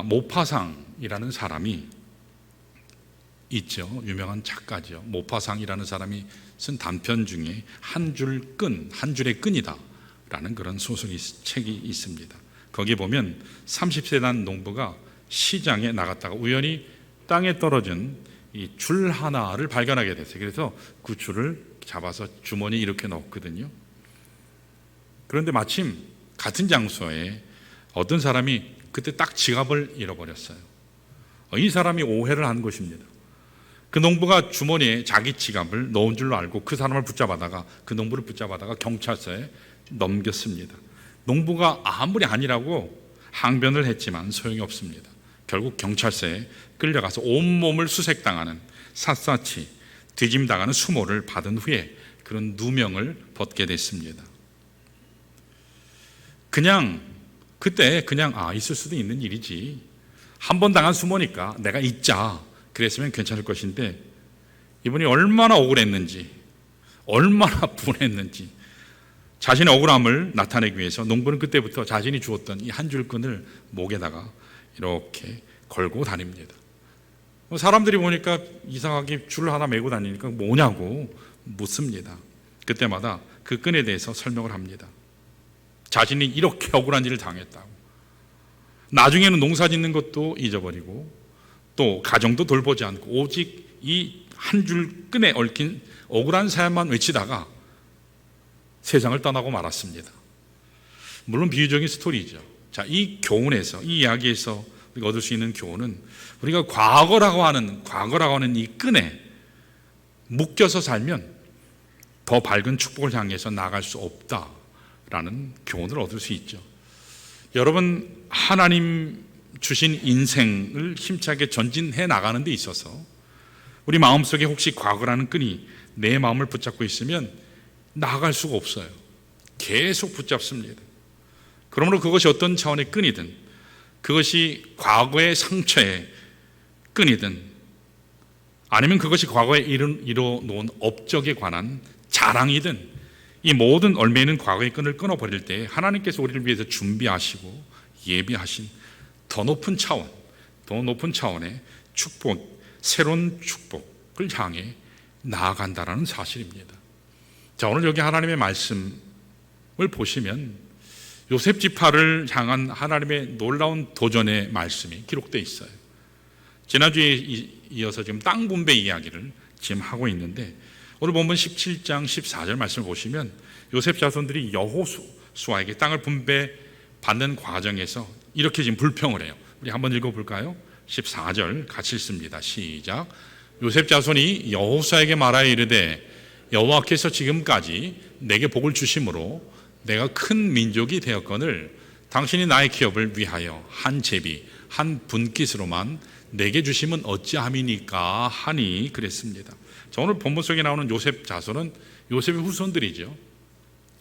모파상이라는 사람이 있죠. 유명한 작가죠. 모파상이라는 사람이 쓴 단편 중에 한 줄의 끈이다 라는 그런 소설이 책이 있습니다. 거기 보면 30세 난 농부가 시장에 나갔다가 우연히 땅에 떨어진 이 줄 하나를 발견하게 됐어요. 그래서 그 줄을 잡아서 주머니에 이렇게 넣었거든요. 그런데 마침 같은 장소에 어떤 사람이 그때 딱 지갑을 잃어버렸어요. 이 사람이 오해를 한 것입니다. 그 농부가 주머니에 자기 지갑을 넣은 줄로 알고 그 사람을 붙잡아다가, 그 농부를 붙잡아다가 경찰서에 넘겼습니다. 농부가 아무리 아니라고 항변을 했지만 소용이 없습니다. 결국 경찰서에 끌려가서 온몸을 수색당하는, 샅샅이 뒤짐당하는 수모를 받은 후에 그런 누명을 벗게 됐습니다. 그때 있을 수도 있는 일이지, 한 번 당한 수모니까 내가 잊자 그랬으면 괜찮을 것인데, 이분이 얼마나 억울했는지, 얼마나 분했는지 자신의 억울함을 나타내기 위해서 농부는 그때부터 자신이 주었던 이 한 줄 끈을 목에다가 이렇게 걸고 다닙니다. 사람들이 보니까 이상하게 줄 하나 메고 다니니까 뭐냐고 묻습니다. 그때마다 그 끈에 대해서 설명을 합니다. 자신이 이렇게 억울한 일을 당했다고, 나중에는 농사 짓는 것도 잊어버리고 또 가정도 돌보지 않고 오직 이 한 줄 끈에 얽힌 억울한 사연만 외치다가 세상을 떠나고 말았습니다. 물론 비유적인 스토리죠. 자, 이 교훈에서, 이 이야기에서 우리가 얻을 수 있는 교훈은, 우리가 과거라고 하는 이 끈에 묶여서 살면 더 밝은 축복을 향해서 나아갈 수 없다라는 교훈을 얻을 수 있죠. 여러분, 하나님 주신 인생을 힘차게 전진해 나가는 데 있어서 우리 마음속에 혹시 과거라는 끈이 내 마음을 붙잡고 있으면 나아갈 수가 없어요. 계속 붙잡습니다. 그러므로 그것이 어떤 차원의 끈이든, 그것이 과거의 상처의 끈이든, 아니면 그것이 과거에 이뤄놓은 업적에 관한 자랑이든, 이 모든 얽매이는 과거의 끈을 끊어버릴 때 하나님께서 우리를 위해서 준비하시고 예비하신 더 높은 차원의 축복, 새로운 축복을 향해 나아간다라는 사실입니다. 자, 오늘 여기 하나님의 말씀을 보시면 요셉 지파를 향한 하나님의 놀라운 도전의 말씀이 기록되어 있어요. 지난주에 이어서 지금 땅 분배 이야기를 지금 하고 있는데, 오늘 본문 17장 14절 말씀을 보시면 요셉 자손들이 여호수아에게 땅을 분배받는 과정에서 이렇게 지금 불평을 해요. 우리 한번 읽어볼까요? 14절 같이 읽습니다. 시작. 요셉 자손이 여호수아에게 말하여 이르되 여호와께서 지금까지 내게 복을 주심으로 내가 큰 민족이 되었거늘 당신이 나의 기업을 위하여 한 제비 한 분깃으로만 내게 주심은 어찌함이니까 하니 그랬습니다. 자, 오늘 본문 속에 나오는 요셉 자손은 요셉의 후손들이죠.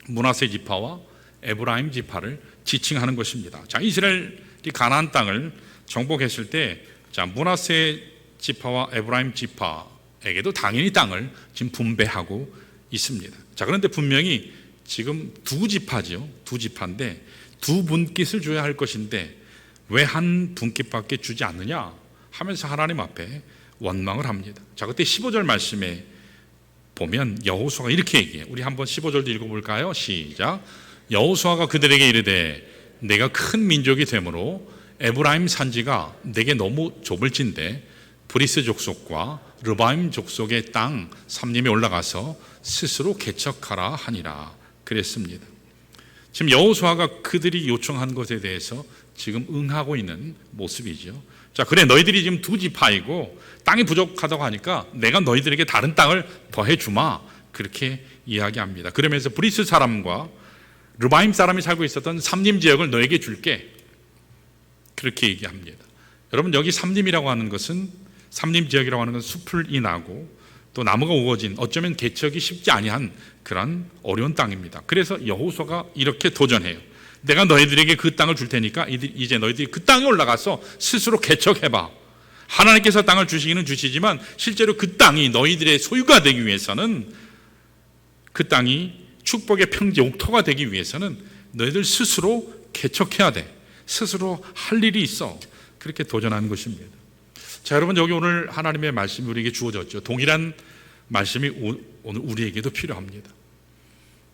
므낫세 지파와 에브라임 지파를 지칭하는 것입니다. 자, 이스라엘이 가나안 땅을 정복했을 때, 자, 므낫세 지파와 에브라임 지파에게도 당연히 땅을 지금 분배하고 있습니다. 자, 그런데 분명히 지금 두 지파인데 두 분깃을 줘야 할 것인데 왜 한 분깃밖에 주지 않느냐 하면서 하나님 앞에 원망을 합니다. 자, 그때 15절 말씀에 보면 여호수아가 이렇게 얘기해요. 우리 한번 15절도 읽어볼까요? 시작. 여호수아가 그들에게 이르되 내가 큰 민족이 되므로 에브라임 산지가 내게 너무 좁을진데 브리스 족속과 르바임 족속의 땅 삼림에 올라가서 스스로 개척하라 하니라 그랬습니다. 지금 여호수아가 그들이 요청한 것에 대해서 지금 응하고 있는 모습이죠. 자, 그래, 너희들이 지금 두 지파이고 땅이 부족하다고 하니까 내가 너희들에게 다른 땅을 더해 주마, 그렇게 이야기합니다. 그러면서 브리스 사람과 르바임 사람이 살고 있었던 삼림 지역을 너에게 줄게, 그렇게 얘기합니다. 여러분, 여기 삼림이라고 하는 것은, 삼림 지역이라고 하는 것은 숲이 나고 또 나무가 우거진, 어쩌면 개척이 쉽지 아니한 그런 어려운 땅입니다. 그래서 여호수아가 이렇게 도전해요. 내가 너희들에게 그 땅을 줄 테니까 이제 너희들이 그 땅에 올라가서 스스로 개척해봐. 하나님께서 땅을 주시기는 주시지만 실제로 그 땅이 너희들의 소유가 되기 위해서는, 그 땅이 축복의 평지 옥토가 되기 위해서는 너희들 스스로 개척해야 돼. 스스로 할 일이 있어. 그렇게 도전하는 것입니다. 자, 여러분, 여기 오늘 하나님의 말씀이 우리에게 주어졌죠. 동일한 말씀이 오늘 우리에게도 필요합니다.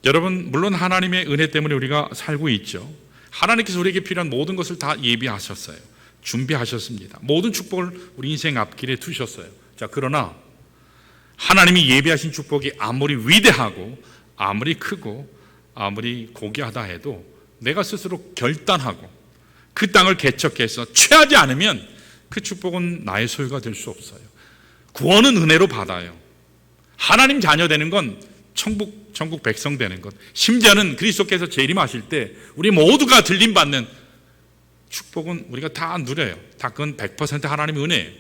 여러분, 물론 하나님의 은혜 때문에 우리가 살고 있죠. 하나님께서 우리에게 필요한 모든 것을 다 예비하셨어요. 준비하셨습니다. 모든 축복을 우리 인생 앞길에 두셨어요. 자, 그러나 하나님이 예비하신 축복이 아무리 위대하고 아무리 크고 아무리 고귀하다 해도 내가 스스로 결단하고 그 땅을 개척해서 취하지 않으면 그 축복은 나의 소유가 될 수 없어요. 구원은 은혜로 받아요. 하나님 자녀 되는 건 천국 백성 되는 것, 심지어는 그리스도께서 재림하실 때 우리 모두가 들림받는 축복은 우리가 다 누려요. 다 그건 100% 하나님의 은혜예요.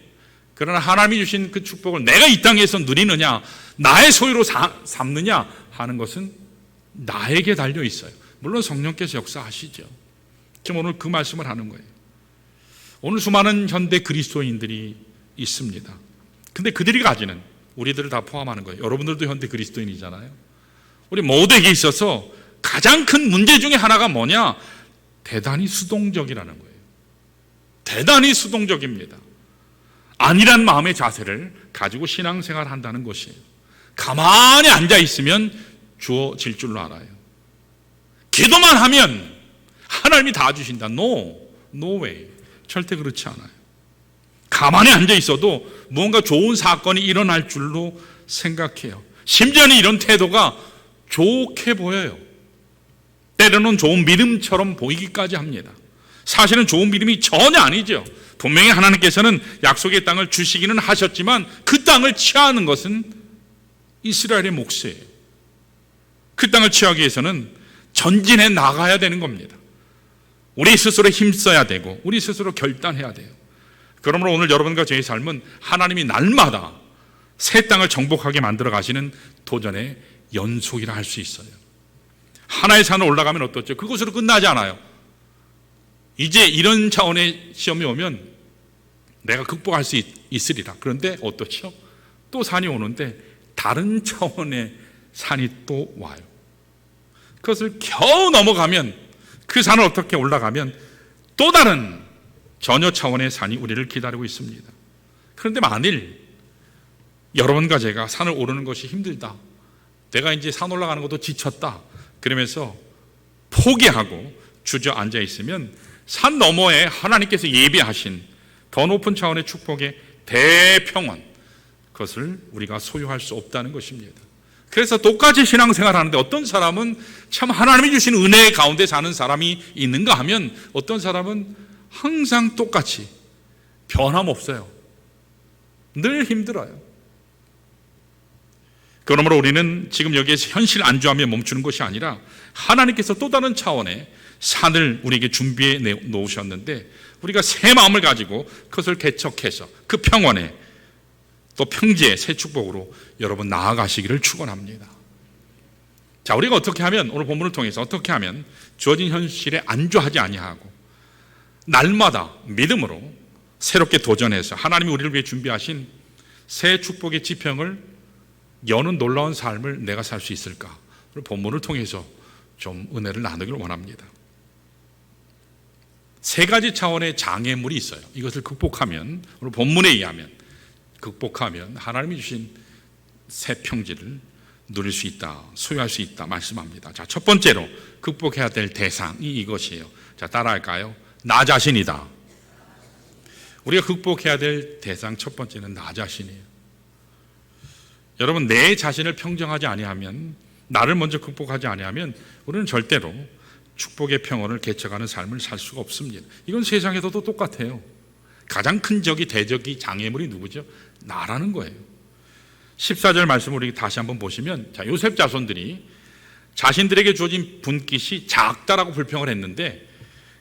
그러나 하나님이 주신 그 축복을 내가 이 땅에서 누리느냐, 나의 소유로 삼느냐 하는 것은 나에게 달려 있어요. 물론 성령께서 역사하시죠. 지금 오늘 그 말씀을 하는 거예요. 오늘 수많은 현대 그리스도인들이 있습니다. 근데 그들이 가지는, 우리들을 다 포함하는 거예요. 여러분들도 현대 그리스도인이잖아요. 우리 모두에게 있어서 가장 큰 문제 중에 하나가 뭐냐? 대단히 수동적이라는 거예요. 대단히 수동적입니다. 안일한 마음의 자세를 가지고 신앙생활을 한다는 것이에요. 가만히 앉아 있으면 주어질 줄로 알아요. 기도만 하면 하나님이 다 주신다. No way. 절대 그렇지 않아요. 가만히 앉아 있어도 무언가 좋은 사건이 일어날 줄로 생각해요. 심지어는 이런 태도가 좋게 보여요. 때로는 좋은 믿음처럼 보이기까지 합니다. 사실은 좋은 믿음이 전혀 아니죠. 분명히 하나님께서는 약속의 땅을 주시기는 하셨지만 그 땅을 취하는 것은 이스라엘의 몫이에요. 그 땅을 취하기 위해서는 전진해 나가야 되는 겁니다. 우리 스스로 힘써야 되고 우리 스스로 결단해야 돼요. 그러므로 오늘 여러분과 저의 삶은 하나님이 날마다 새 땅을 정복하게 만들어 가시는 도전의 연속이라 할 수 있어요. 하나의 산을 올라가면 어떻죠? 그것으로 끝나지 않아요. 이제 이런 차원의 시험이 오면 내가 극복할 수 있으리라. 그런데 어떻죠? 또 산이 오는데 다른 차원의 산이 또 와요. 그것을 겨우 넘어가면, 그 산을 어떻게 올라가면 또 다른 전혀 차원의 산이 우리를 기다리고 있습니다. 그런데 만일 여러분과 제가 산을 오르는 것이 힘들다, 내가 이제 산 올라가는 것도 지쳤다, 그러면서 포기하고 주저앉아 있으면 산 너머에 하나님께서 예비하신 더 높은 차원의 축복의 대평원, 그것을 우리가 소유할 수 없다는 것입니다. 그래서 똑같이 신앙생활 하는데 어떤 사람은 참 하나님이 주신 은혜 가운데 사는 사람이 있는가 하면 어떤 사람은 항상 똑같이 변함없어요. 늘 힘들어요. 그러므로 우리는 지금 여기에서 현실 안주하며 멈추는 것이 아니라 하나님께서 또 다른 차원의 산을 우리에게 준비해 놓으셨는데 우리가 새 마음을 가지고 그것을 개척해서 그 평원에 또 평지의 새 축복으로 여러분 나아가시기를 축원합니다. 자, 우리가 어떻게 하면, 오늘 본문을 통해서 어떻게 하면 주어진 현실에 안주하지 아니하고 날마다 믿음으로 새롭게 도전해서 하나님이 우리를 위해 준비하신 새 축복의 지평을 여는 놀라운 삶을 내가 살 수 있을까? 본문을 통해서 좀 은혜를 나누기를 원합니다. 세 가지 차원의 장애물이 있어요. 이것을 극복하면, 오늘 본문에 의하면 극복하면 하나님이 주신 새 평지를 누릴 수 있다, 소유할 수 있다 말씀합니다. 자, 첫 번째로 극복해야 될 대상이 이것이에요. 자, 따라할까요? 나 자신이다. 우리가 극복해야 될 대상 첫 번째는 나 자신이에요. 여러분, 내 자신을 평정하지 아니하면, 나를 먼저 극복하지 아니하면 우리는 절대로 축복의 평온을 개척하는 삶을 살 수가 없습니다. 이건 세상에서도 똑같아요. 가장 큰 적이, 대적이, 장애물이 누구죠? 나라는 거예요. 14절 말씀을 우리 다시 한번 보시면, 자, 요셉 자손들이 자신들에게 주어진 분깃이 작다라고 불평을 했는데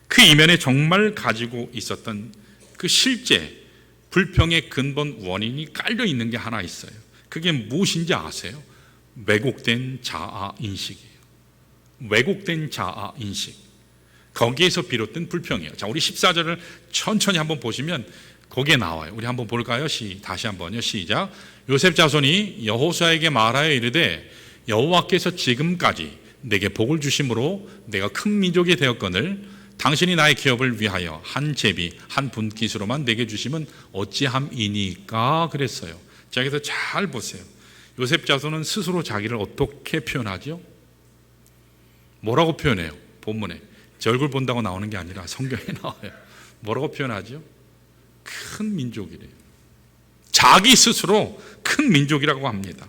그 이면에 정말 가지고 있었던 그 실제 불평의 근본 원인이 깔려 있는 게 하나 있어요. 그게 무엇인지 아세요? 왜곡된 자아인식이에요. 왜곡된 자아인식. 거기에서 비롯된 불평이에요. 자, 우리 14절을 천천히 한번 보시면 거기에 나와요. 우리 한번 볼까요? 다시 한번요. 시작. 요셉 자손이 여호수아에게 말하여 이르되 여호와께서 지금까지 내게 복을 주심으로 내가 큰 민족이 되었거늘 당신이 나의 기업을 위하여 한 제비 한 분깃으로만 내게 주시면 어찌함이니까 그랬어요. 자, 여기서 잘 보세요. 요셉 자손은 스스로 자기를 어떻게 표현하죠? 뭐라고 표현해요? 본문에 제 얼굴 본다고 나오는 게 아니라 성경에 나와요. 뭐라고 표현하죠? 큰 민족이래요. 자기 스스로 큰 민족이라고 합니다.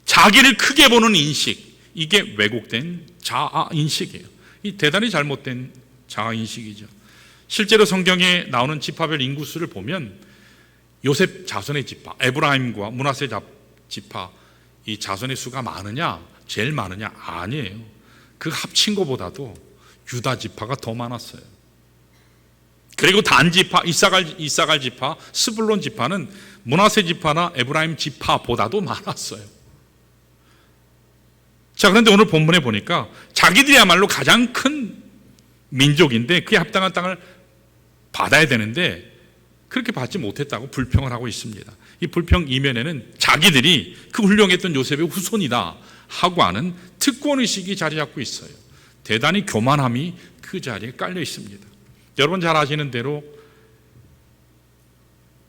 자기를 크게 보는 인식, 이게 왜곡된 자아인식이에요. 이 대단히 잘못된 자아인식이죠. 실제로 성경에 나오는 지파별 인구수를 보면 요셉 자손의 지파, 에브라임과 므낫세 지파, 이 자손의 수가 많으냐, 제일 많으냐? 아니에요. 그 합친 것보다도 유다 지파가 더 많았어요. 그리고 단 지파, 이사갈 지파, 스불론 지파는 므낫세 지파나 에브라임 지파보다도 많았어요. 자, 그런데 오늘 본문에 보니까 자기들이야말로 가장 큰 민족인데 그에 합당한 땅을 받아야 되는데 그렇게 받지 못했다고 불평을 하고 있습니다. 이 불평 이면에는 자기들이 그 훌륭했던 요셉의 후손이다 하고 하는 특권의식이 자리 잡고 있어요. 대단히 교만함이 그 자리에 깔려 있습니다. 여러분 잘 아시는 대로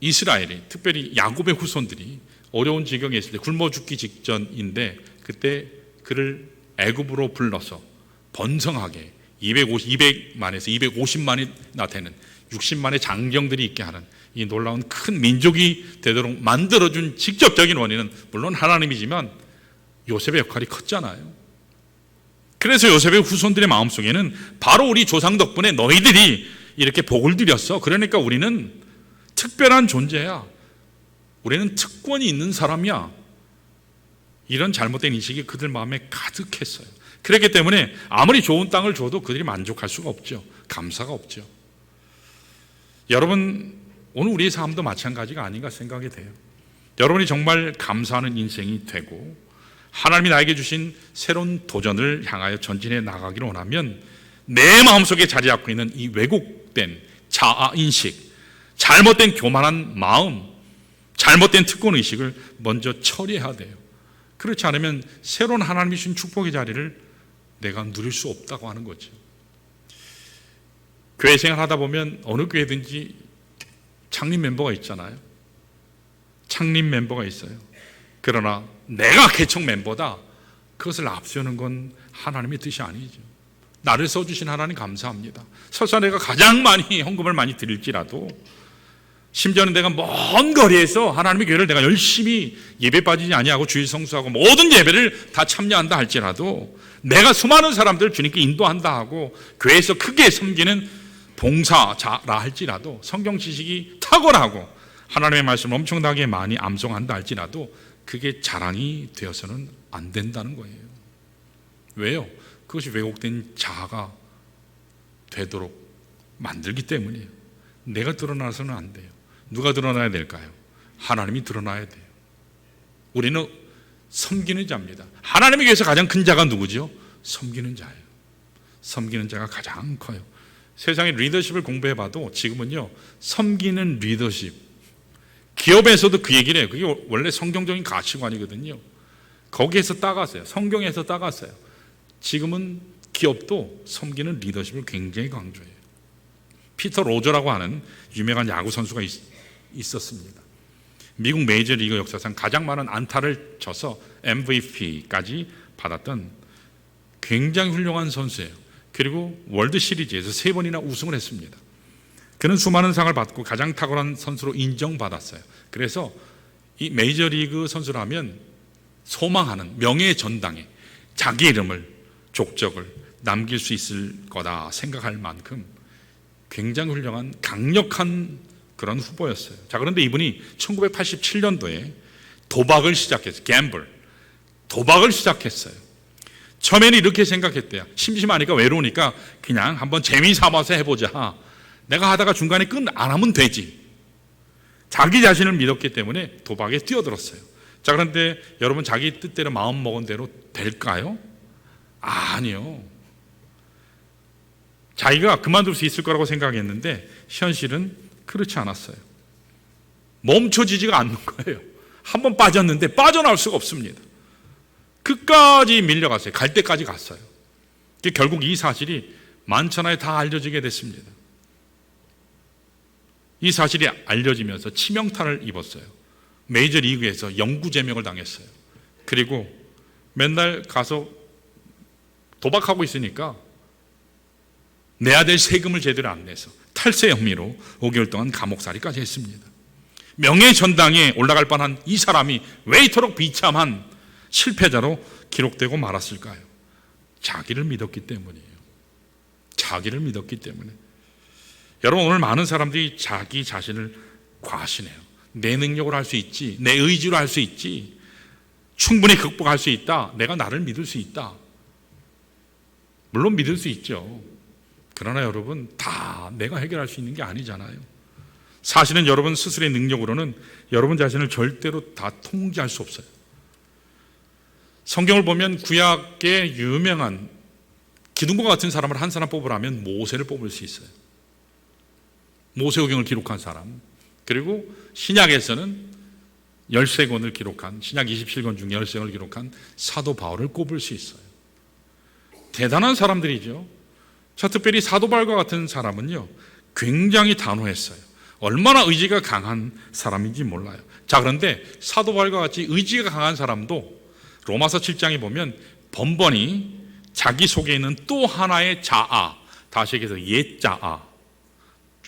이스라엘이, 특별히 야곱의 후손들이 어려운 지경에 있을 때 굶어 죽기 직전인데 그때 그를 애굽으로 불러서 번성하게 200만에서 250만이나 되는 60만의 장정들이 있게 하는 이 놀라운 큰 민족이 되도록 만들어준 직접적인 원인은 물론 하나님이지만 요셉의 역할이 컸잖아요. 그래서 요셉의 후손들의 마음속에는 바로 우리 조상 덕분에 너희들이 이렇게 복을 들였어. 그러니까 우리는 특별한 존재야. 우리는 특권이 있는 사람이야. 이런 잘못된 인식이 그들 마음에 가득했어요. 그렇기 때문에 아무리 좋은 땅을 줘도 그들이 만족할 수가 없죠. 감사가 없죠. 여러분, 오늘 우리의 삶도 마찬가지가 아닌가 생각이 돼요. 여러분이 정말 감사하는 인생이 되고 하나님이 나에게 주신 새로운 도전을 향하여 전진해 나가기를 원하면 내 마음속에 자리 잡고 있는 이 왜곡된 자아인식, 잘못된 교만한 마음, 잘못된 특권의식을 먼저 처리해야 돼요. 그렇지 않으면 새로운 하나님이 주신 축복의 자리를 내가 누릴 수 없다고 하는 거죠. 교회 생활하다 보면 어느 교회든지 창립 멤버가 있잖아요. 창립 멤버가 있어요. 그러나 내가 개척 멤버다, 그것을 앞세우는 건 하나님의 뜻이 아니죠. 나를 써주신 하나님 감사합니다. 설사 내가 가장 많이 헌금을 많이 드릴지라도, 심지어는 내가 먼 거리에서 하나님의 교회를 내가 열심히 예배 빠지지 아니하고 주일 성수하고 모든 예배를 다 참여한다 할지라도, 내가 수많은 사람들을 주님께 인도한다 하고 교회에서 크게 섬기는 봉사자라 할지라도, 성경 지식이 탁월하고 하나님의 말씀을 엄청나게 많이 암송한다 할지라도 그게 자랑이 되어서는 안 된다는 거예요. 왜요? 그것이 왜곡된 자아가 되도록 만들기 때문이에요. 내가 드러나서는 안 돼요. 누가 드러나야 될까요? 하나님이 드러나야 돼요. 우리는 섬기는 자입니다. 하나님의 교회에서 가장 큰 자가 누구죠? 섬기는 자예요. 섬기는 자가 가장 커요. 세상의 리더십을 공부해봐도 지금은요, 섬기는 리더십, 기업에서도 그 얘기를 해요. 그게 원래 성경적인 가치관이거든요. 거기에서 따갔어요. 성경에서 따갔어요. 지금은 기업도 섬기는 리더십을 굉장히 강조해요. 피터 로저라고 하는 유명한 야구 선수가 있었습니다. 미국 메이저리그 역사상 가장 많은 안타를 쳐서 MVP까지 받았던 굉장히 훌륭한 선수예요. 그리고 월드 시리즈에서 3번이나 우승을 했습니다. 그는 수많은 상을 받고 가장 탁월한 선수로 인정받았어요. 그래서 이 메이저리그 선수라면 소망하는 명예의 전당에 자기 이름을, 족적을 남길 수 있을 거다 생각할 만큼 굉장히 훌륭한 강력한 그런 후보였어요. 자, 그런데 이분이 1987년도에 도박을 시작했어요. 갬블, 도박을 시작했어요. 처음에는 이렇게 생각했대요. 심심하니까 외로우니까 그냥 한번 재미 삼아서 해보자. 내가 하다가 중간에 끝 안 하면 되지. 자기 자신을 믿었기 때문에 도박에 뛰어들었어요. 자, 그런데 여러분, 자기 뜻대로 마음 먹은 대로 될까요? 아니요. 자기가 그만둘 수 있을 거라고 생각했는데 현실은 그렇지 않았어요. 멈춰지지가 않는 거예요. 한번 빠졌는데 빠져나올 수가 없습니다. 끝까지 밀려갔어요. 갈 때까지 갔어요. 결국 이 사실이 만천하에 다 알려지게 됐습니다. 이 사실이 알려지면서 치명타를 입었어요. 메이저리그에서 영구제명을 당했어요. 그리고 맨날 가서 도박하고 있으니까 내야 될 세금을 제대로 안 내서 탈세 혐의로 5개월 동안 감옥살이까지 했습니다. 명예전당에 올라갈 뻔한 이 사람이 왜 이토록 비참한 실패자로 기록되고 말았을까요? 자기를 믿었기 때문이에요. 자기를 믿었기 때문에. 여러분, 오늘 많은 사람들이 자기 자신을 과신해요. 내 능력으로 할 수 있지, 내 의지로 할 수 있지, 충분히 극복할 수 있다, 내가 나를 믿을 수 있다. 물론 믿을 수 있죠. 그러나 여러분, 다 내가 해결할 수 있는 게 아니잖아요. 사실은 여러분 스스로의 능력으로는 여러분 자신을 절대로 다 통제할 수 없어요. 성경을 보면 구약의 유명한 기둥과 같은 사람을 한 사람 뽑으라면 모세를 뽑을 수 있어요. 모세오경을 기록한 사람. 그리고 신약에서는 13권을 기록한, 신약 27권 중 13권을 기록한 사도 바울을 꼽을 수 있어요. 대단한 사람들이죠. 자, 특별히 사도 바울과 같은 사람은요, 굉장히 단호했어요. 얼마나 의지가 강한 사람인지 몰라요. 자, 그런데 사도 바울과 같이 의지가 강한 사람도 로마서 7장에 보면 번번이 자기 속에 있는 또 하나의 자아, 다시 얘기해서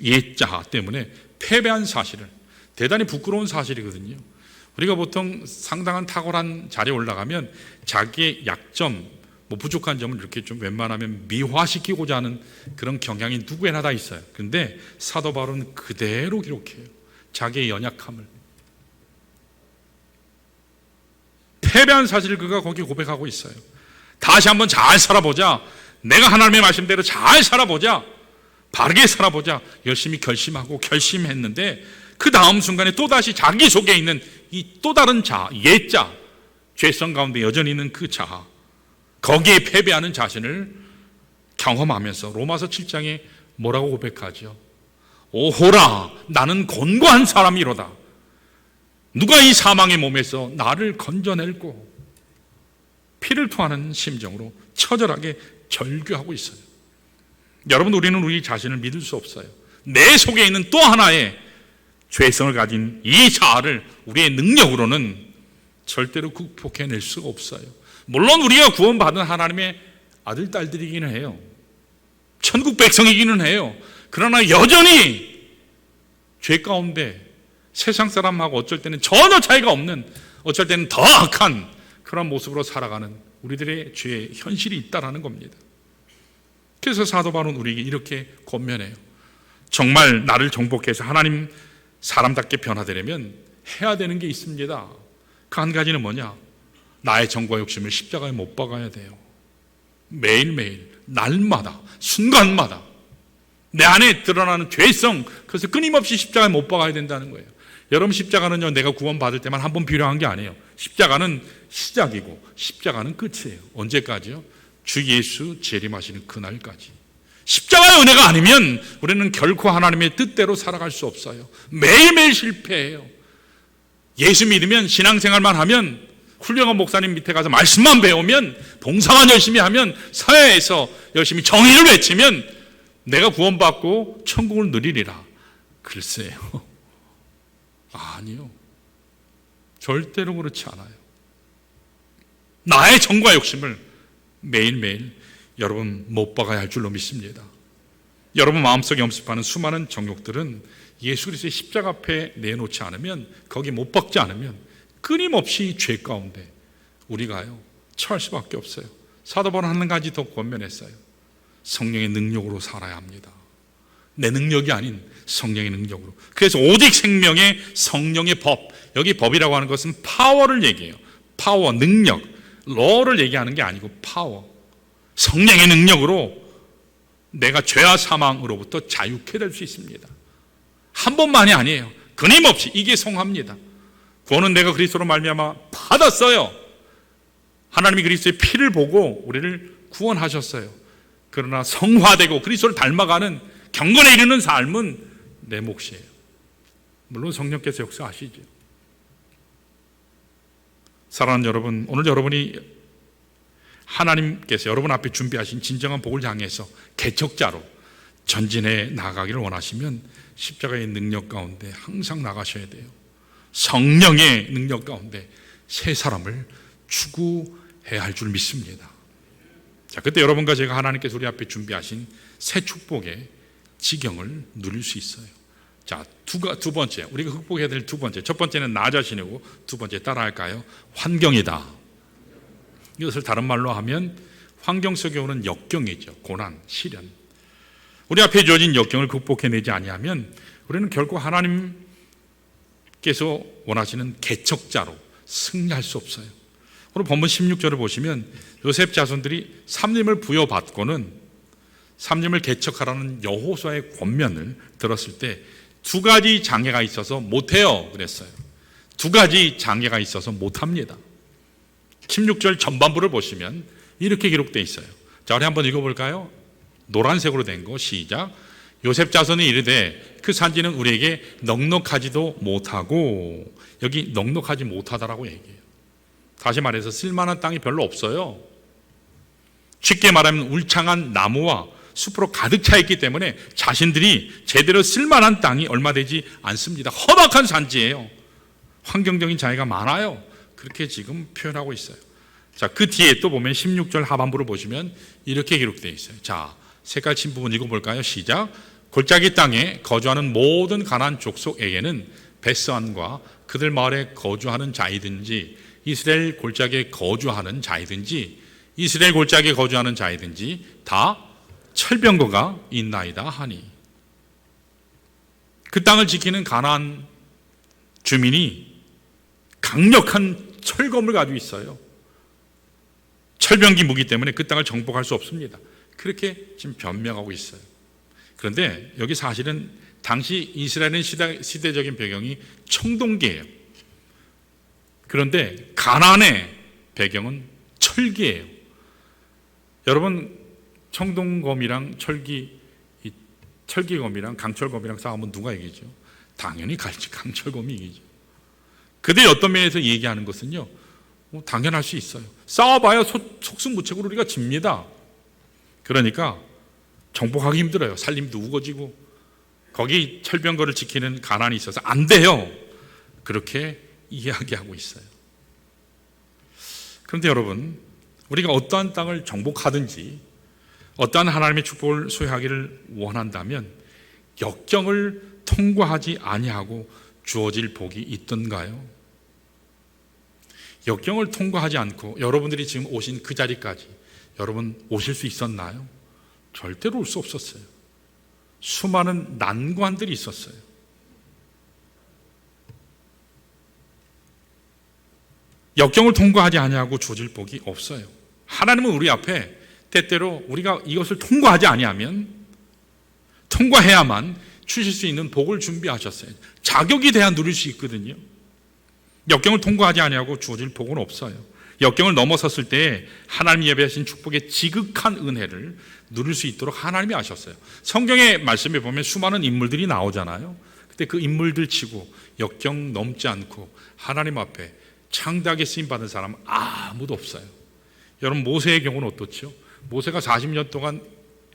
옛자아 때문에 패배한 사실을, 대단히 부끄러운 사실이거든요. 우리가 보통 상당한 탁월한 자리에 올라가면 자기의 약점, 부족한 점을 이렇게 좀 웬만하면 미화시키고자 하는 그런 경향이 누구에나 다 있어요. 그런데 사도 바울은 그대로 기록해요. 자기의 연약함을. 패배한 사실을 그가 거기 고백하고 있어요. 다시 한번 잘 살아보자. 내가 하나님의 말씀대로 잘 살아보자. 바르게 살아보자. 열심히 결심하고 결심했는데 그 다음 순간에 또다시 자기 속에 있는 이 또 다른 자아, 옛자, 죄성 가운데 여전히 있는 그 자아, 거기에 패배하는 자신을 경험하면서 로마서 7장에 뭐라고 고백하죠? 오호라, 나는 곤고한 사람이로다. 누가 이 사망의 몸에서 나를 건져낼고, 피를 토하는 심정으로 처절하게 절규하고 있어요. 여러분, 우리는 우리 자신을 믿을 수 없어요. 내 속에 있는 또 하나의 죄성을 가진 이 자아를 우리의 능력으로는 절대로 극복해낼 수가 없어요. 물론 우리가 구원받은 하나님의 아들, 딸들이기는 해요. 천국 백성이기는 해요. 그러나 여전히 죄 가운데 세상 사람하고 어쩔 때는 전혀 차이가 없는, 어쩔 때는 더 악한 그런 모습으로 살아가는 우리들의 죄의 현실이 있다는 겁니다. 그래서 사도 바울은 우리에게 이렇게 권면해요. 정말 나를 정복해서 하나님 사람답게 변화되려면 해야 되는 게 있습니다. 그 한 가지는 뭐냐? 나의 정과 욕심을 십자가에 못 박아야 돼요. 매일매일, 날마다, 순간마다 내 안에 드러나는 죄성, 그래서 끊임없이 십자가에 못 박아야 된다는 거예요. 여러분, 십자가는요, 내가 구원받을 때만 한 번 필요한 게 아니에요. 십자가는 시작이고 십자가는 끝이에요. 언제까지요? 주 예수 재림하시는 그날까지. 십자가의 은혜가 아니면 우리는 결코 하나님의 뜻대로 살아갈 수 없어요. 매일매일 실패해요. 예수 믿으면, 신앙생활만 하면, 훌륭한 목사님 밑에 가서 말씀만 배우면, 봉사만 열심히 하면, 사회에서 열심히 정의를 외치면 내가 구원받고 천국을 누리리라. 글쎄요, 아니요, 절대로 그렇지 않아요. 나의 정과 욕심을 매일매일 여러분 못 박아야 할 줄로 믿습니다. 여러분 마음속에 엄습하는 수많은 정욕들은 예수 그리스도의 십자가 앞에 내놓지 않으면, 거기 못 박지 않으면 끊임없이 죄 가운데 우리가요 처할 수밖에 없어요. 사도 바울은 한 가지 더 권면했어요. 성령의 능력으로 살아야 합니다. 내 능력이 아닌 성령의 능력으로. 그래서 오직 생명의 성령의 법, 여기 법이라고 하는 것은 파워를 얘기해요. 파워, 능력, 러를 얘기하는 게 아니고 파워, 성령의 능력으로 내가 죄와 사망으로부터 자유케 될 수 있습니다. 한 번만이 아니에요. 끊임없이 이게 성화입니다. 구원은 내가 그리스도로 말미암아 받았어요. 하나님이 그리스도의 피를 보고 우리를 구원하셨어요. 그러나 성화되고 그리스도를 닮아가는 경건에 이르는 삶은 내 몫이에요. 물론 성령께서 역사하시죠. 사랑하는 여러분, 오늘 여러분이 하나님께서 여러분 앞에 준비하신 진정한 복을 향해서 개척자로 전진해 나가기를 원하시면 십자가의 능력 가운데 항상 나가셔야 돼요. 성령의 능력 가운데 새 사람을 추구해야 할 줄 믿습니다. 자, 그때 여러분과 제가 하나님께서 우리 앞에 준비하신 새 축복의 지경을 누릴 수 있어요. 자, 두 번째, 우리가 극복해야 될 두 번째. 첫 번째는 나 자신이고 두 번째 따라할까요? 환경이다. 이것을 다른 말로 하면 환경 속에 오는 역경이죠. 고난, 시련. 우리 앞에 주어진 역경을 극복해내지 아니하면 우리는 결국 하나님께서 원하시는 개척자로 승리할 수 없어요. 오늘 본문 16절을 보시면 요셉 자손들이 삼림을 부여받고는 삼림을 개척하라는 여호수아의 권면을 들었을 때 두 가지 장애가 있어서 못해요 그랬어요. 두 가지 장애가 있어서 못합니다. 16절 전반부를 보시면 이렇게 기록되어 있어요. 자, 우리 한번 읽어볼까요? 노란색으로 된 거 시작. 요셉 자손이 이르되 그 산지는 우리에게 넉넉하지도 못하고, 여기 넉넉하지 못하다라고 얘기해요. 다시 말해서 쓸만한 땅이 별로 없어요. 쉽게 말하면 울창한 나무와 숲으로 가득 차 있기 때문에 자신들이 제대로 쓸만한 땅이 얼마 되지 않습니다. 험악한 산지예요. 환경적인 장애가 많아요. 그렇게 지금 표현하고 있어요. 자, 그 뒤에 또 보면 16절 하반부를 보시면 이렇게 기록되어 있어요. 자, 색깔 친 부분 읽어볼까요? 시작. 골짜기 땅에 거주하는 모든 가나안 족속에게는 베스안과 그들 마을에 거주하는 자이든지 이스라엘 골짜기에 거주하는 자이든지 이스라엘 골짜기에 거주하는 자이든지 다 철병거가 있나이다 하니. 그 땅을 지키는 가나안 주민이 강력한 철검을 가지고 있어요. 철병기 무기 때문에 그 땅을 정복할 수 없습니다. 그렇게 지금 변명하고 있어요. 그런데 여기 사실은 당시 이스라엘은 시대적인 배경이 청동기예요. 그런데 가나안의 배경은 철기예요. 여러분, 청동검이랑 철기검이랑 강철검이랑 싸우면 누가 이기죠? 당연히 강철검이 이기죠. 그들이 어떤 면에서 얘기하는 것은요, 당연할 수 있어요. 싸워봐야 속수무책으로 우리가 집니다. 그러니까 정복하기 힘들어요. 살림도 우거지고 거기 철병거를 지키는 가난이 있어서 안 돼요. 그렇게 이야기하고 있어요. 그런데 여러분, 우리가 어떠한 땅을 정복하든지 어떠한 하나님의 축복을 소유하기를 원한다면 역경을 통과하지 아니하고 주어질 복이 있던가요? 역경을 통과하지 않고 여러분들이 지금 오신 그 자리까지 여러분 오실 수 있었나요? 절대로 올 수 없었어요. 수많은 난관들이 있었어요. 역경을 통과하지 아니하고 주어질 복이 없어요. 하나님은 우리 앞에 때때로 우리가 이것을 통과하지 아니하면 통과해야만 주실 수 있는 복을 준비하셨어요. 자격이 돼야 누릴 수 있거든요. 역경을 통과하지 아니하고 주어질 복은 없어요. 역경을 넘어섰을 때 하나님이 예배하신 축복의 지극한 은혜를 누릴 수 있도록 하나님이 하셨어요. 성경의 말씀에 보면 수많은 인물들이 나오잖아요. 그때 그 인물들 치고 역경 넘지 않고 하나님 앞에 창대하게 쓰임받은 사람은 아무도 없어요. 여러분, 모세의 경우는 어떻죠? 모세가 40년 동안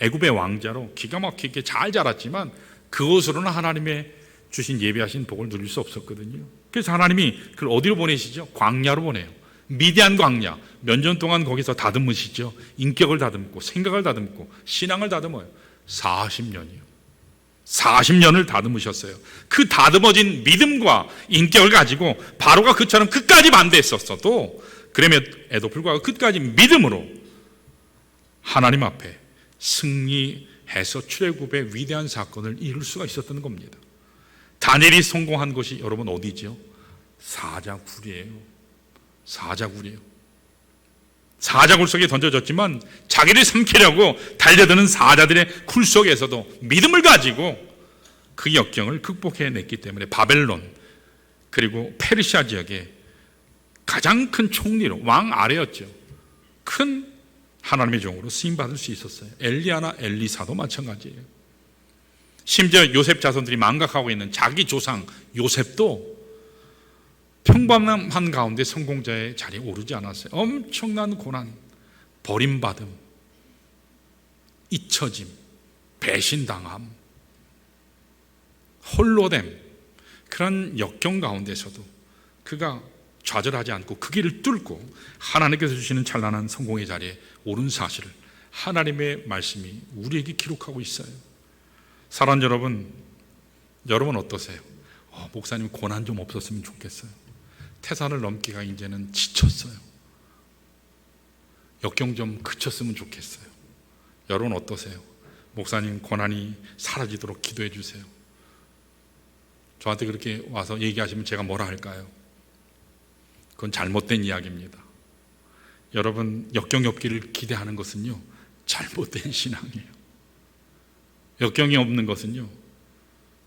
애굽의 왕자로 기가 막히게 잘 자랐지만 그것으로는 하나님의 주신 예배하신 복을 누릴 수 없었거든요. 그래서 하나님이 그걸 어디로 보내시죠? 광야로 보내요. 미디안 광야. 몇 년 동안 거기서 다듬으시죠. 인격을 다듬고 생각을 다듬고 신앙을 다듬어요. 40년이요. 40년을 다듬으셨어요. 그 다듬어진 믿음과 인격을 가지고 바로가 그처럼 끝까지 반대했었어도 그럼에도 불구하고 끝까지 믿음으로 하나님 앞에 승리해서 출애굽의 위대한 사건을 이룰 수가 있었던 겁니다. 다니엘이 성공한 곳이 여러분 어디죠? 사자굴이에요. 사자굴이에요. 사자굴 속에 던져졌지만 자기를 삼키려고 달려드는 사자들의 굴 속에서도 믿음을 가지고 그 역경을 극복해냈기 때문에 바벨론 그리고 페르시아 지역에 가장 큰 총리로 왕 아래였죠. 큰 하나님의 종으로 쓰임받을 수 있었어요. 엘리야나 엘리사도 마찬가지예요. 심지어 요셉 자손들이 망각하고 있는 자기 조상 요셉도 평범한 가운데 성공자의 자리에 오르지 않았어요. 엄청난 고난, 버림받음, 잊혀짐, 배신당함, 홀로됨, 그런 역경 가운데서도 그가 좌절하지 않고 그 길을 뚫고 하나님께서 주시는 찬란한 성공의 자리에 오른 사실을 하나님의 말씀이 우리에게 기록하고 있어요. 사랑하는 여러분 어떠세요? 목사님 고난 좀 없었으면 좋겠어요. 태산을 넘기가 이제는 지쳤어요. 역경 좀 그쳤으면 좋겠어요. 여러분 어떠세요? 목사님 고난이 사라지도록 기도해 주세요. 저한테 그렇게 와서 얘기하시면 제가 뭐라 할까요? 그건 잘못된 이야기입니다. 여러분 역경이 없기를 기대하는 것은요 잘못된 신앙이에요. 역경이 없는 것은요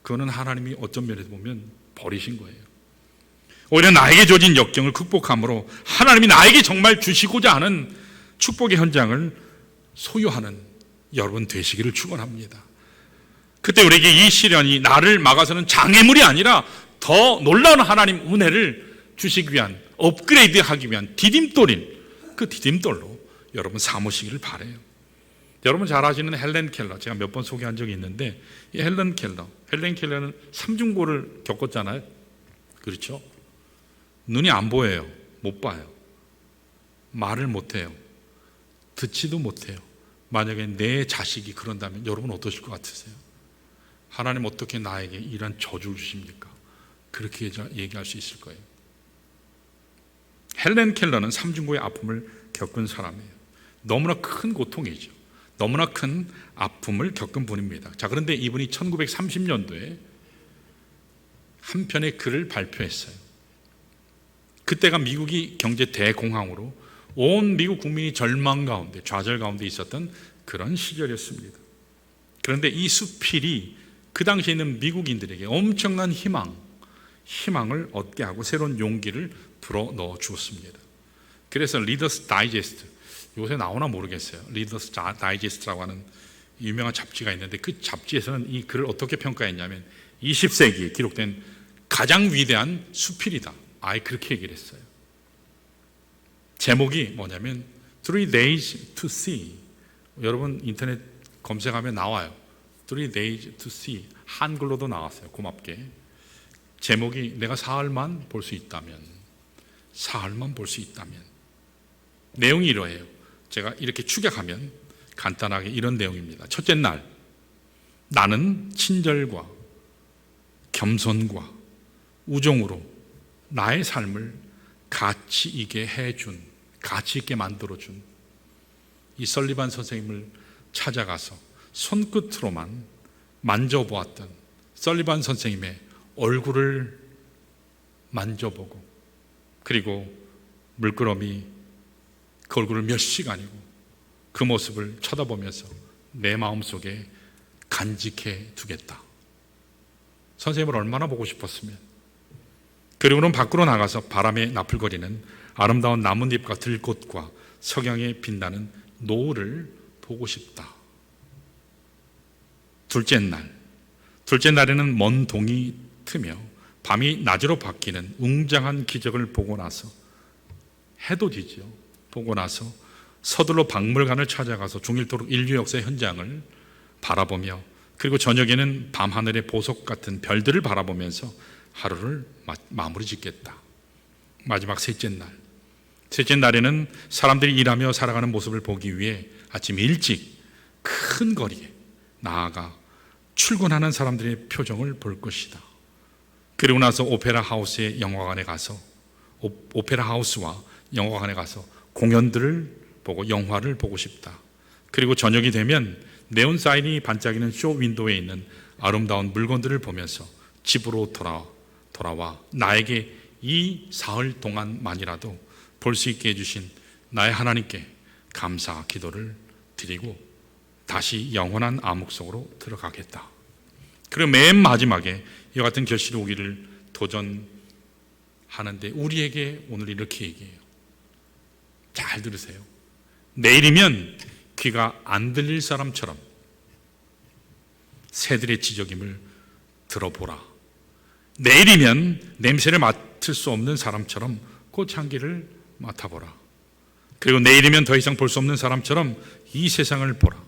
그거는 하나님이 어떤 면에서 보면 버리신 거예요. 오히려 나에게 주어진 역경을 극복함으로 하나님이 나에게 정말 주시고자 하는 축복의 현장을 소유하는 여러분 되시기를 축원합니다. 그때 우리에게 이 시련이 나를 막아서는 장애물이 아니라 더 놀라운 하나님 은혜를 주시기 위한, 업그레이드하기 위한 디딤돌인 그 디딤돌로 여러분 삼으시기를 바라요. 여러분 잘 아시는 헬렌 켈러, 제가 몇 번 소개한 적이 있는데 이 헬렌 켈러는 삼중고를 겪었잖아요. 그렇죠? 눈이 안 보여요. 못 봐요. 말을 못해요. 듣지도 못해요. 만약에 내 자식이 그런다면 여러분 어떠실 것 같으세요? 하나님 어떻게 나에게 이런 저주를 주십니까? 그렇게 얘기할 수 있을 거예요. 헬렌 켈러는 삼중고의 아픔을 겪은 사람이에요. 너무나 큰 고통이죠. 너무나 큰 아픔을 겪은 분입니다. 자, 그런데 이분이 1930년도에 한 편의 글을 발표했어요. 그때가 미국이 경제 대공황으로 온 미국 국민이 절망 가운데, 좌절 가운데 있었던 그런 시절이었습니다. 그런데 이 수필이 그 당시에 있는 미국인들에게 엄청난 희망을 얻게 하고 새로운 용기를 불어넣어 주었습니다. 그래서 리더스 다이제스트, 요새 나오나 모르겠어요. 리더스 다이제스트라고 하는 유명한 잡지가 있는데 그 잡지에서는 이 글을 어떻게 평가했냐면 20세기에 기록된 가장 위대한 수필이다. 아예 그렇게 얘기를 했어요. 제목이 뭐냐면 3 days to see. 여러분 인터넷 검색하면 나와요. 3 days to see. 한글로도 나왔어요. 고맙게. 제목이 내가 사흘만 볼 수 있다면, 사흘만 볼 수 있다면. 내용이 이러해요. 제가 이렇게 축약하면 간단하게 이런 내용입니다. 첫째 날, 나는 친절과 겸손과 우정으로 나의 삶을 가치 있게 만들어준 이 설리반 선생님을 찾아가서 손끝으로만 만져보았던 설리반 선생님의 얼굴을 만져보고, 그리고 물끄러미 그 얼굴을 몇 시간이고 그 모습을 쳐다보면서 내 마음속에 간직해 두겠다. 선생님을 얼마나 보고 싶었으면. 그리고는 밖으로 나가서 바람에 나풀거리는 아름다운 나뭇잎과 들꽃과 석양에 빛나는 노을을 보고 싶다. 둘째 날에는 먼 동이 트며 밤이 낮으로 바뀌는 웅장한 기적을 보고 나서, 해도 지죠. 보고 나서 서둘러 박물관을 찾아가서 종일토록 인류 역사의 현장을 바라보며, 그리고 저녁에는 밤하늘의 보석 같은 별들을 바라보면서 하루를 마무리 짓겠다. 마지막 셋째 날에는 사람들이 일하며 살아가는 모습을 보기 위해 아침 일찍 큰 거리에 나아가 출근하는 사람들의 표정을 볼 것이다. 그리고 나서 오페라 하우스와 영화관에 가서 공연들을 보고 영화를 보고 싶다. 그리고 저녁이 되면 네온 사인이 반짝이는 쇼 윈도우에 있는 아름다운 물건들을 보면서 집으로 돌아와 나에게 이 사흘 동안만이라도 볼 수 있게 해주신 나의 하나님께 감사 기도를 드리고 다시 영원한 암흑 속으로 들어가겠다. 그리고 맨 마지막에 이와 같은 결실이 오기를 도전하는데 우리에게 오늘 이렇게 얘기해요. 잘 들으세요. 내일이면 귀가 안 들릴 사람처럼 새들의 지저김을 들어보라. 내일이면 냄새를 맡을 수 없는 사람처럼 꽃향기를 맡아보라. 그리고 내일이면 더 이상 볼 수 없는 사람처럼 이 세상을 보라.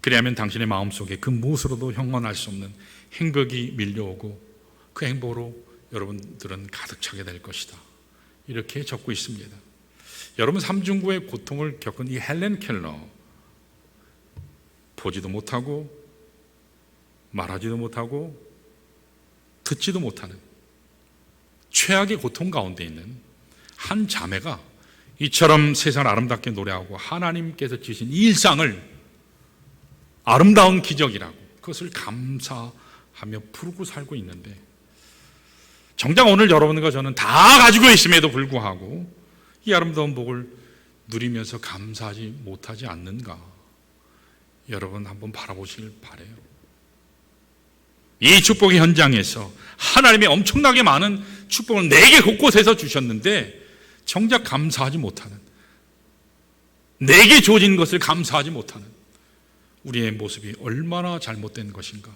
그리하면 당신의 마음속에 그 무엇으로도 형언할 수 없는 행복이 밀려오고 그 행복으로 여러분들은 가득 차게 될 것이다. 이렇게 적고 있습니다. 여러분 삼중고의 고통을 겪은 이 헬렌 켈러, 보지도 못하고 말하지도 못하고 듣지도 못하는 최악의 고통 가운데 있는 한 자매가 이처럼 세상을 아름답게 노래하고 하나님께서 주신 이 일상을 아름다운 기적이라고 그것을 감사하며 부르고 살고 있는데, 정작 오늘 여러분과 저는 다 가지고 있음에도 불구하고 이 아름다운 복을 누리면서 감사하지 못하지 않는가? 여러분 한번 바라보시길 바라요. 이 축복의 현장에서 하나님이 엄청나게 많은 축복을 내게 곳곳에서 주셨는데 정작 감사하지 못하는, 내게 주어진 것을 감사하지 못하는 우리의 모습이 얼마나 잘못된 것인가?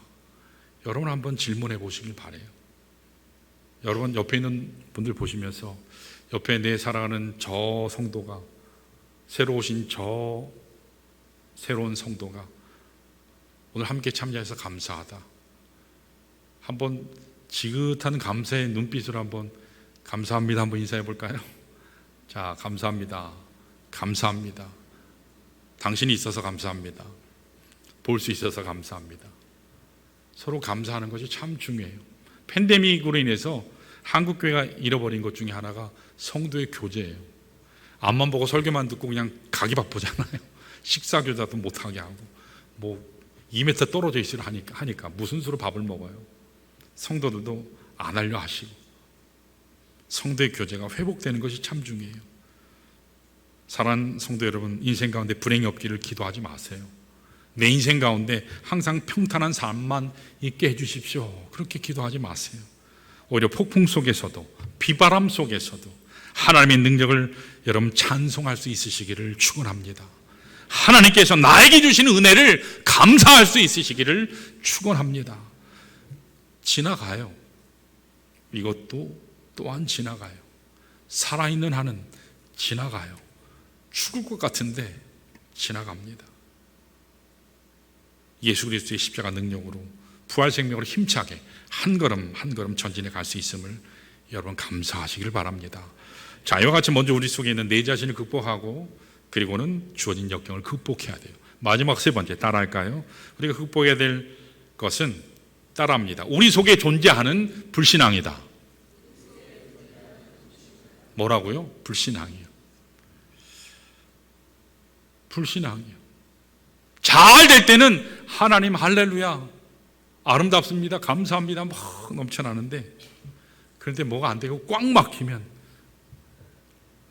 여러분 한번 질문해 보시길 바라요. 여러분 옆에 있는 분들 보시면서 옆에 내 사랑하는 저 성도가, 새로 오신 저 새로운 성도가 오늘 함께 참여해서 감사하다. 한번 지긋한 감사의 눈빛으로 한번 감사합니다 한번 인사해 볼까요? 자, 감사합니다. 감사합니다. 당신이 있어서 감사합니다. 볼 수 있어서 감사합니다. 서로 감사하는 것이 참 중요해요. 팬데믹으로 인해서 한국교회가 잃어버린 것 중에 하나가 성도의 교제예요. 앞만 보고 설교만 듣고 그냥 가기 바쁘잖아요. 식사 교제도 못하게 하고 뭐 2m 떨어져 있으려 하니까 무슨 수로 밥을 먹어요. 성도들도 안 하려 하시고 성도의 교제가 회복되는 것이 참 중요해요. 사랑하는 성도 여러분, 인생 가운데 불행이 없기를 기도하지 마세요. 내 인생 가운데 항상 평탄한 삶만 있게 해주십시오. 그렇게 기도하지 마세요. 오히려 폭풍 속에서도 비바람 속에서도 하나님의 능력을 여러분 찬송할 수 있으시기를 축원합니다. 하나님께서 나에게 주시는 은혜를 감사할 수 있으시기를 축원합니다. 지나가요. 이것도 또한 지나가요. 살아있는 한은 지나가요. 죽을 것 같은데 지나갑니다. 예수 그리스도의 십자가 능력으로 부활 생명으로 힘차게 한 걸음 한 걸음 전진해 갈 수 있음을 여러분 감사하시길 바랍니다. 자, 이와 같이 먼저 우리 속에 있는 내 자신을 극복하고 그리고는 주어진 역경을 극복해야 돼요. 마지막 세 번째 따라할까요? 우리가 극복해야 될 것은 따라합니다. 우리 속에 존재하는 불신앙이다. 뭐라고요? 불신앙이요. 불신앙이요. 잘 될 때는 하나님 할렐루야 아름답습니다 감사합니다 막 넘쳐나는데, 그런데 뭐가 안 되고 꽉 막히면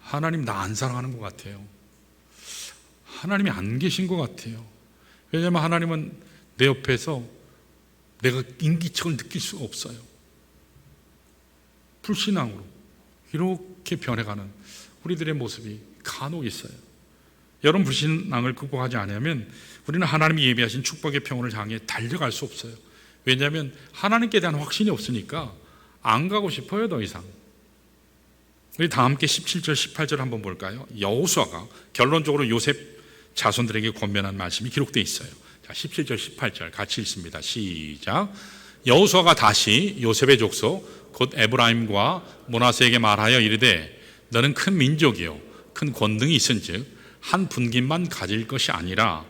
하나님 나 안 사랑하는 것 같아요. 하나님이 안 계신 것 같아요. 왜냐하면 하나님은 내 옆에서 내가 인기척을 느낄 수가 없어요. 불신앙으로 이렇게 변해가는 우리들의 모습이 간혹 있어요. 여러분 불신앙을 극복하지 않으면 우리는 하나님이 예비하신 축복의 평온을 향해 달려갈 수 없어요. 왜냐하면 하나님께 대한 확신이 없으니까 안 가고 싶어요. 더 이상. 우리 다 함께 17절 18절 한번 볼까요? 여호수아가 결론적으로 요셉 자손들에게 권면한 말씀이 기록되어 있어요. 자, 17절 18절 같이 읽습니다. 시작. 여호수아가 다시 요셉의 족속 곧 에브라임과 므낫세에게 말하여 이르되 너는 큰 민족이요 큰 권능이 있은즉 한 분깃만 가질 것이 아니라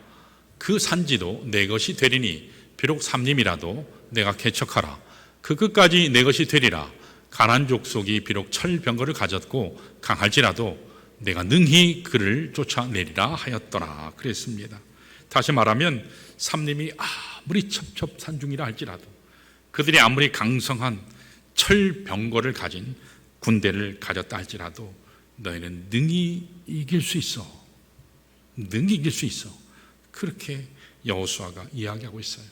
그 산지도 내 것이 되리니 비록 삼림이라도 내가 개척하라. 그 끝까지 내 것이 되리라. 가나안 족속이 비록 철병거를 가졌고 강할지라도 내가 능히 그를 쫓아내리라 하였더라. 그랬습니다. 다시 말하면 삼림이 아무리 첩첩산중이라 할지라도 그들이 아무리 강성한 철병거를 가진 군대를 가졌다 할지라도 너희는 능히 이길 수 있어. 능히 이길 수 있어. 그렇게 여호수아가 이야기하고 있어요.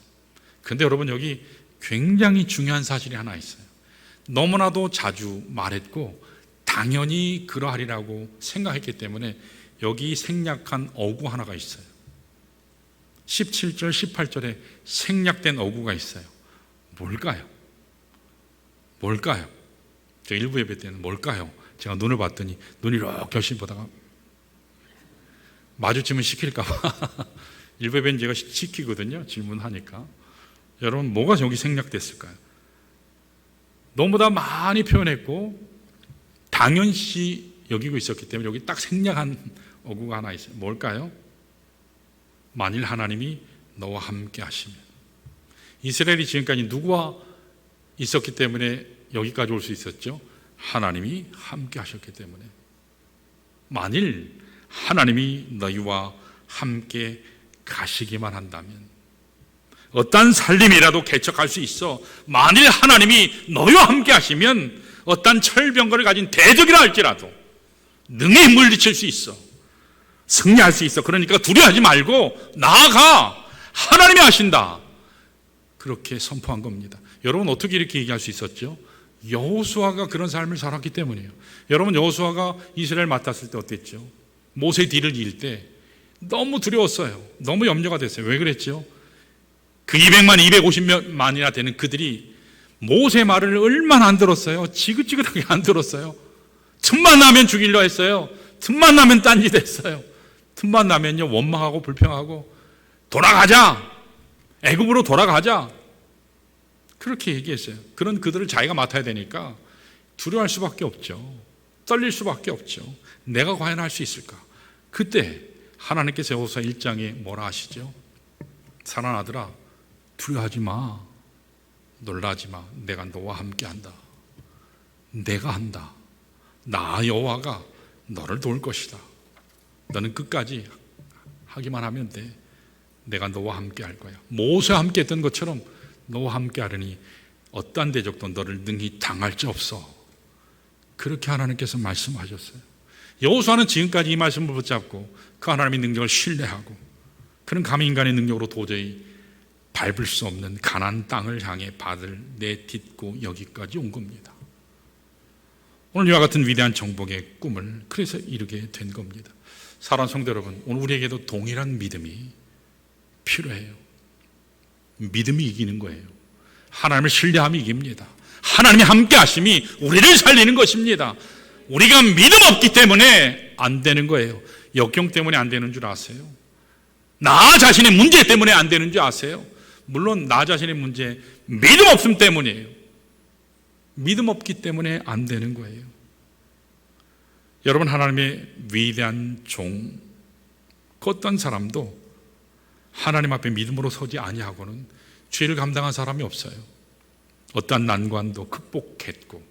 그런데 여러분 여기 굉장히 중요한 사실이 하나 있어요. 너무나도 자주 말했고 당연히 그러하리라고 생각했기 때문에 여기 생략한 어구 하나가 있어요. 17절 18절에 생략된 어구가 있어요. 뭘까요? 뭘까요? 저 일부 예배 때는 뭘까요? 제가 눈을 봤더니 눈이 이렇게 열심히 보다가 마주치면 시킬까봐 일베벤 제가 시키거든요. 질문하니까. 여러분 뭐가 여기 생략됐을까요? 너무나 많이 표현했고 당연시 여기고 있었기 때문에 여기 딱 생략한 어구가 하나 있어요. 뭘까요? 만일 하나님이 너와 함께 하시면. 이스라엘이 지금까지 누구와 있었기 때문에 여기까지 올 수 있었죠? 하나님이 함께 하셨기 때문에. 만일 하나님이 너희와 함께 가시기만 한다면 어떤 살림이라도 개척할 수 있어. 만일 하나님이 너희와 함께 하시면 어떤 철병거를 가진 대적이라 할지라도 능히 물리칠 수 있어. 승리할 수 있어. 그러니까 두려워하지 말고 나아가. 하나님이 하신다. 그렇게 선포한 겁니다. 여러분 어떻게 이렇게 얘기할 수 있었죠? 여호수아가 그런 삶을 살았기 때문이에요. 여러분 여호수아가 이스라엘 맡았을 때 어땠죠? 모세 뒤를 이을 때 너무 두려웠어요. 너무 염려가 됐어요. 왜 그랬죠? 그 200만, 250만이나 되는 그들이 모세 말을 얼마나 안 들었어요? 지긋지긋하게 안 들었어요. 틈만 나면 죽이려 했어요. 틈만 나면 딴짓 했어요. 틈만 나면요 원망하고 불평하고 돌아가자. 애굽으로 돌아가자. 그렇게 얘기했어요. 그런 그들을 자기가 맡아야 되니까 두려워할 수밖에 없죠. 떨릴 수밖에 없죠. 내가 과연 할 수 있을까? 그때 하나님께서 여호수아 1장에 뭐라 하시죠? 사랑하는 아들아 두려워하지 마. 놀라지 마. 내가 너와 함께 한다. 내가 한다. 나 여호와가 너를 도울 것이다. 너는 끝까지 하기만 하면 돼. 내가 너와 함께 할 거야. 모세와 함께 했던 것처럼 너와 함께 하려니 어떠한 대적도 너를 능히 당할 자 없어. 그렇게 하나님께서 말씀하셨어요. 여호수아는 지금까지 이 말씀을 붙잡고 그 하나님의 능력을 신뢰하고 그는 감히 인간의 능력으로 도저히 밟을 수 없는 가나안 땅을 향해 발을 내딛고 여기까지 온 겁니다. 오늘 이와 같은 위대한 정복의 꿈을 그래서 이루게 된 겁니다. 사랑하는 성도 여러분, 오늘 우리에게도 동일한 믿음이 필요해요. 믿음이 이기는 거예요. 하나님을 신뢰함이 이깁니다. 하나님이 함께 하심이 우리를 살리는 것입니다. 우리가 믿음 없기 때문에 안 되는 거예요. 역경 때문에 안 되는 줄 아세요? 나 자신의 문제 때문에 안 되는 줄 아세요? 물론 나 자신의 문제, 믿음 없음 때문이에요. 믿음 없기 때문에 안 되는 거예요. 여러분, 하나님의 위대한 종, 그 어떤 사람도 하나님 앞에 믿음으로 서지 아니하고는 죄를 감당한 사람이 없어요. 어떠한 난관도 극복했고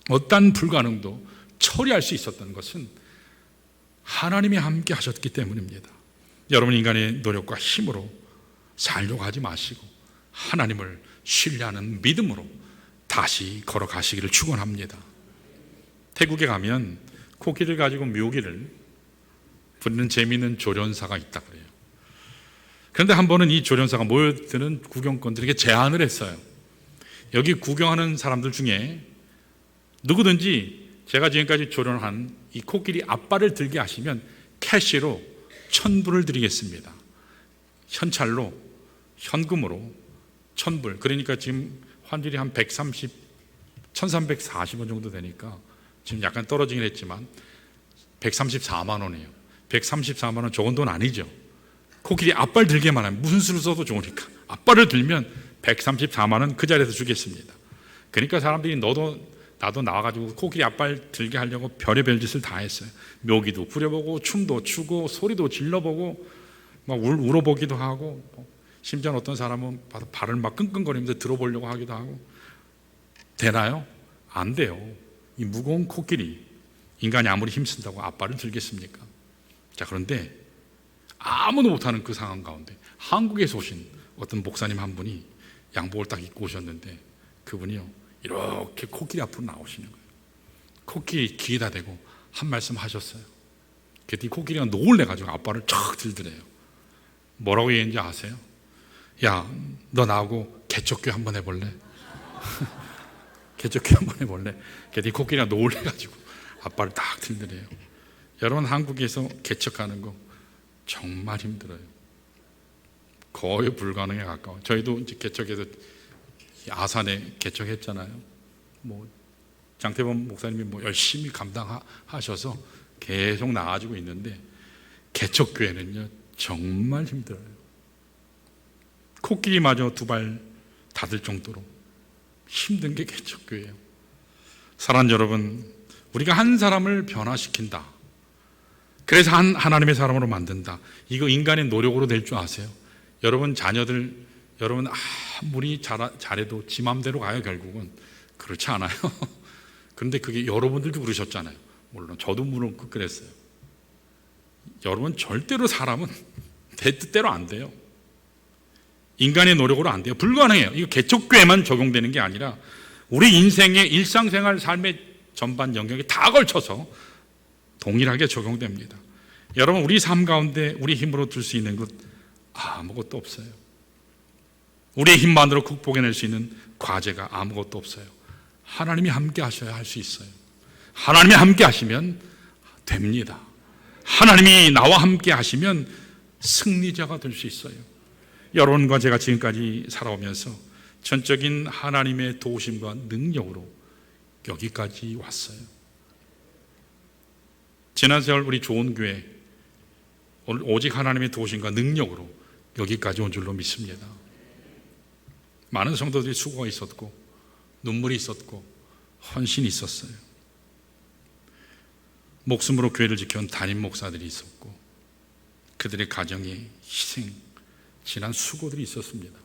어떠한 불가능도 처리할 수 있었던 것은 하나님이 함께 하셨기 때문입니다. 여러분, 인간의 노력과 힘으로 살려고 하지 마시고 하나님을 신뢰하는 믿음으로 다시 걸어가시기를 축원합니다. 태국에 가면 코끼리를 가지고 묘기를 부리는 재미있는 조련사가 있다 그래요. 그런데 한 번은 이 조련사가 모여드는 구경꾼들에게 제안을 했어요. 여기 구경하는 사람들 중에 누구든지 제가 지금까지 조련한 이 코끼리 앞발을 들게 하시면 캐시로 1,000불을 드리겠습니다. 현찰로, 현금으로 1,000불. 그러니까 지금 환율이 한 1,340원 정도 되니까 지금 약간 떨어지긴 했지만 134만 원이에요. 134만 원 적은 돈 아니죠. 코끼리 앞발 들게만 하면 무슨 수를 써도 좋으니까 앞발을 들면 134만 원 그 자리에서 주겠습니다. 그러니까 사람들이 나도 나와가지고 코끼리 앞발 들게 하려고 별의별 짓을 다 했어요. 묘기도 부려보고 춤도 추고 소리도 질러보고 막 울어보기도 하고 심지어 어떤 사람은 발을 막 끙끙거리면서 들어보려고 하기도 하고. 되나요? 안 돼요. 이 무거운 코끼리 인간이 아무리 힘쓴다고 앞발을 들겠습니까? 자, 그런데 아무도 못하는 그 상황 가운데 한국에서 오신 어떤 목사님 한 분이 양복을 딱 입고 오셨는데 그분이요 이렇게 코끼리 앞으로 나오시는 거예요. 코끼리 귀에다 대고 한 말씀 하셨어요. 그랬더니 코끼리가 놀래가지고 앞발을 촥 들더래요. 뭐라고 얘기했는지 아세요? 야, 너 나하고 개척교 한번 해볼래? 개척교 한번 해볼래? 그랬더니 코끼리가 놀래가지고 앞발을 딱 들더래요. 여러분, 한국에서 개척하는 거 정말 힘들어요. 거의 불가능에 가까워. 저희도 이제 개척해서 아산에 개척했잖아요. 뭐 장태범 목사님이 열심히 감당하셔서 계속 나아지고 있는데, 개척교회는요 정말 힘들어요. 코끼리마저 두 발 닫을 정도로 힘든 게 개척교회예요. 사랑하는 여러분, 우리가 한 사람을 변화시킨다, 그래서 하나님의 사람으로 만든다, 이거 인간의 노력으로 될 줄 아세요? 여러분 자녀들, 여러분 아무리 잘해도 지 맘대로 가요. 결국은 그렇지 않아요. 그런데 그게 여러분들도 그러셨잖아요. 물론 저도 물론 그랬어요. 여러분 절대로 사람은 내 뜻대로 안 돼요. 인간의 노력으로 안 돼요. 불가능해요. 이거 개척교회만 적용되는 게 아니라 우리 인생의 일상생활 삶의 전반 영역에 다 걸쳐서 동일하게 적용됩니다. 여러분, 우리 삶 가운데 우리 힘으로 들 수 있는 것 아무것도 없어요. 우리의 힘만으로 극복해낼 수 있는 과제가 아무것도 없어요. 하나님이 함께 하셔야 할 수 있어요. 하나님이 함께 하시면 됩니다. 하나님이 나와 함께 하시면 승리자가 될 수 있어요. 여러분과 제가 지금까지 살아오면서 전적인 하나님의 도우심과 능력으로 여기까지 왔어요. 지난 세월 우리 좋은 교회, 오늘 오직 하나님의 도우심과 능력으로 여기까지 온 줄로 믿습니다. 많은 성도들이 수고가 있었고 눈물이 있었고 헌신이 있었어요. 목숨으로 교회를 지켜온 담임 목사들이 있었고 그들의 가정의 희생, 지난 수고들이 있었습니다.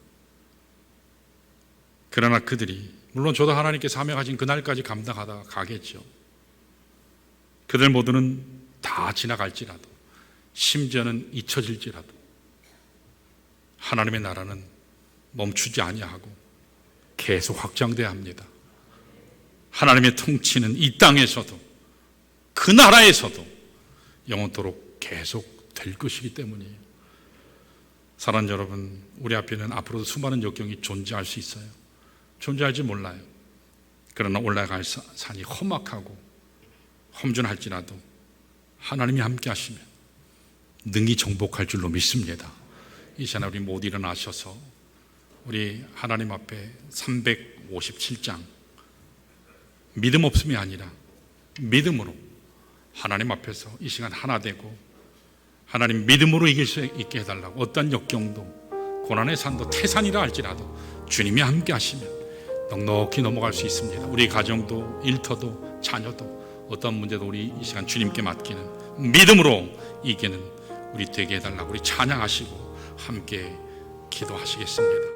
그러나 그들이, 물론 저도 하나님께 사명하신 그날까지 감당하다가 가겠죠. 그들 모두는 다 지나갈지라도, 심지어는 잊혀질지라도 하나님의 나라는 멈추지 아니하고 계속 확장돼야 합니다. 하나님의 통치는 이 땅에서도 그 나라에서도 영원토록 계속 될 것이기 때문이에요. 사랑하는 여러분, 우리 앞에는 앞으로도 수많은 역경이 존재할 수 있어요. 존재할지 몰라요. 그러나 올라갈 산이 험악하고 험준할지라도 하나님이 함께 하시면 능히 정복할 줄로 믿습니다. 이 시간에 우리 모두 일어나셔서 우리 하나님 앞에 357장, 믿음 없음이 아니라 믿음으로 하나님 앞에서 이 시간 하나 되고 하나님 믿음으로 이길 수 있게 해달라고, 어떤 역경도 고난의 산도 태산이라 할지라도 주님이 함께 하시면 넉넉히 넘어갈 수 있습니다. 우리 가정도 일터도 자녀도 어떤 문제도 우리 이 시간 주님께 맡기는 믿음으로 이기는 우리 되게 해달라고 우리 찬양하시고 함께 기도하시겠습니다.